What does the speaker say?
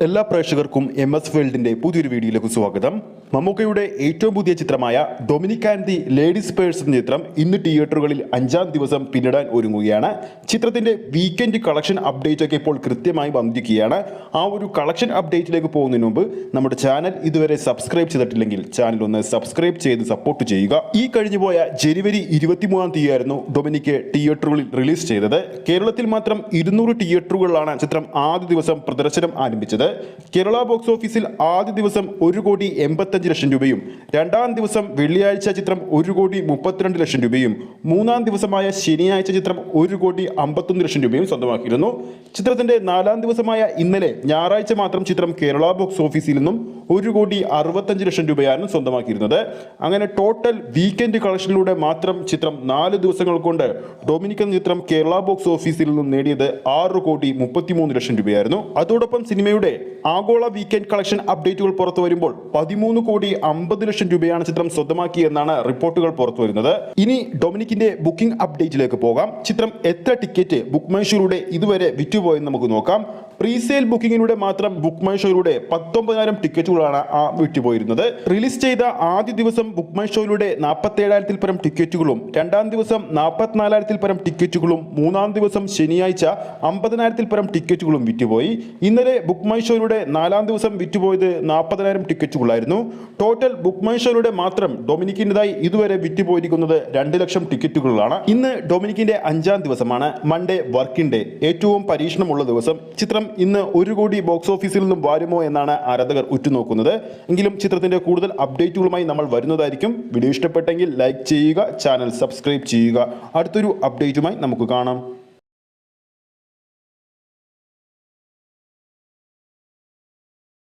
എല്ലാ പ്രേക്ഷകർക്കും വേൾഡിന്റെ പുതിയൊരു വീഡിയോയിലേക്ക് സ്വാഗതം. മമ്മൂക്കയുടെ ഏറ്റവും പുതിയ ചിത്രമായ Dominic and the ladies purse എന്ന ചിത്രം ഇന്ന് തിയേറ്ററുകളിൽ 5-ാം ദിവസം പിന്നിടാൻ ഒരുങ്ങുകയാണ്. ചിത്രത്തിന്റെ വീക്കെൻഡ് കളക്ഷൻ അപ്ഡേറ്റ് ഒക്കെ ഇപ്പോൾ കൃത്യമായി വന്നിരിക്കുകയാണ്. ആ ഒരു കളക്ഷൻ അപ്ഡേറ്റിലേക്ക് പോകുന്നതിന് മുമ്പ് നമ്മുടെ ചാനൽ ഇതുവരെ സബ്സ്ക്രൈബ് ചെയ്തിട്ടില്ലെങ്കിൽ ചാനൽ ഒന്ന് സബ്സ്ക്രൈബ് ചെയ്ത് സപ്പോർട്ട് ചെയ്യുക. ഈ കഴിഞ്ഞുപോയ ജനുവരി 23-ാം തീയതിയായിരുന്നു ഡൊമിനിക് തിയേറ്ററുകളിൽ റിലീസ് ചെയ്തത്. കേരളത്തിൽ മാത്രം 200 തിയേറ്ററുകളിലാണ് ചിത്രം ആദ്യ ദിവസം പ്രദർശനം ആരംഭിച്ചത്. കേരള ബോക്സ് ഓഫീസിൽ ആദ്യ ദിവസം 1,85,00,000 രൂപയും, രണ്ടാം ദിവസം വെള്ളിയാഴ്ച ചിത്രം 1,32,00,000 രൂപയും, മൂന്നാം ദിവസമായ ശനിയാഴ്ച ചിത്രം 1,51,00,000 രൂപയും സ്വന്തമാക്കിയിരുന്നു. ചിത്രത്തിന്റെ 4-ാം ദിവസമായ ഇന്നലെ ഞായറാഴ്ച മാത്രം ചിത്രം കേരള ബോക്സ് ഓഫീസിൽ നിന്നും 1,65,00,000 രൂപയാണ് സ്വന്തമാക്കിയിരുന്നത്. അങ്ങനെ ടോട്ടൽ വീക്കെൻഡ് കളക്ഷനിലൂടെ മാത്രം ചിത്രം 4 ദിവസങ്ങൾ കൊണ്ട് ഡൊമിനിക് എന്ന ചിത്രം കേരള ബോക്സ് ഓഫീസിൽ നിന്നും നേടിയത് 6,33,00,000 രൂപയായിരുന്നു. അതോടൊപ്പം സിനിമയുടെ ആഗോള വീക്കെൻഡ് കളക്ഷൻ അപ്ഡേറ്റുകൾ പുറത്തു വരുമ്പോൾ 13,50,00,000 രൂപയാണ് ചിത്രം സ്വന്തമാക്കിയെന്നാണ് റിപ്പോർട്ടുകൾ പുറത്തു വരുന്നത്. ഇനി ഡൊമിനിക്കിന്റെ ബുക്കിംഗ് അപ്ഡേറ്റിലേക്ക് പോകാം. ചിത്രം എത്ര ടിക്കറ്റ് ബുക്ക് മൈ ഷോയിലൂടെ ഇതുവരെ വിറ്റുപോയെന്ന് നമുക്ക് നോക്കാം. പ്രീസെയിൽ ബുക്കിങ്ങിലൂടെ മാത്രം ബുക്ക് മൈ ഷോയിലൂടെ 19,000 ടിക്കറ്റുകളാണ് വിറ്റുപോയിരുന്നത്. റിലീസ് ചെയ്ത ആദ്യ ദിവസം ബുക്ക് മൈ ഷോയിലൂടെ 47,000-ൽ പരം ടിക്കറ്റുകളും, രണ്ടാം ദിവസം 44,000-ൽ പരം ടിക്കറ്റുകളും, മൂന്നാം ദിവസം ശനിയാഴ്ച 50,000-ൽ പരം ടിക്കറ്റുകളും വിറ്റുപോയി. ഇന്നലെ ബുക്ക് മൈ ഷോയിലൂടെ 4-ാം ദിവസം വിറ്റുപോയത് 40,000 ടിക്കറ്റുകളായിരുന്നു. ടോട്ടൽ ബുക്ക് മൈ ഷോയിലൂടെ മാത്രം ഡൊമിനിക്കിൻ്റെതായി ഇതുവരെ വിറ്റുപോയിരിക്കുന്നത് 2,00,000 ടിക്കറ്റുകളാണ്. ഇന്ന് ഡൊമിനിക്കിന്റെ 5-ാം ദിവസമാണ്. മൺഡേ വർക്കിംഗ് ഡേ, ഏറ്റവും പരീക്ഷണമുള്ള ദിവസം. ചിത്രം ഇന്ന് 1 കോടി ബോക്സ് ഓഫീസിൽ നിന്നും വരുമോ എന്നാണ് ആരാധകർ ഉറ്റുനോക്കുന്നത്. എങ്കിലും ചിത്രത്തിന്റെ കൂടുതൽ അപ്ഡേറ്റുകളുമായി നമ്മൾ വരുന്നതായിരിക്കും. വീഡിയോ ഇഷ്ടപ്പെട്ടെങ്കിൽ ലൈക്ക് ചെയ്യുക, ചാനൽ സബ്സ്ക്രൈബ് ചെയ്യുക. അടുത്തൊരു അപ്ഡേറ്റുമായി നമുക്ക് കാണാം.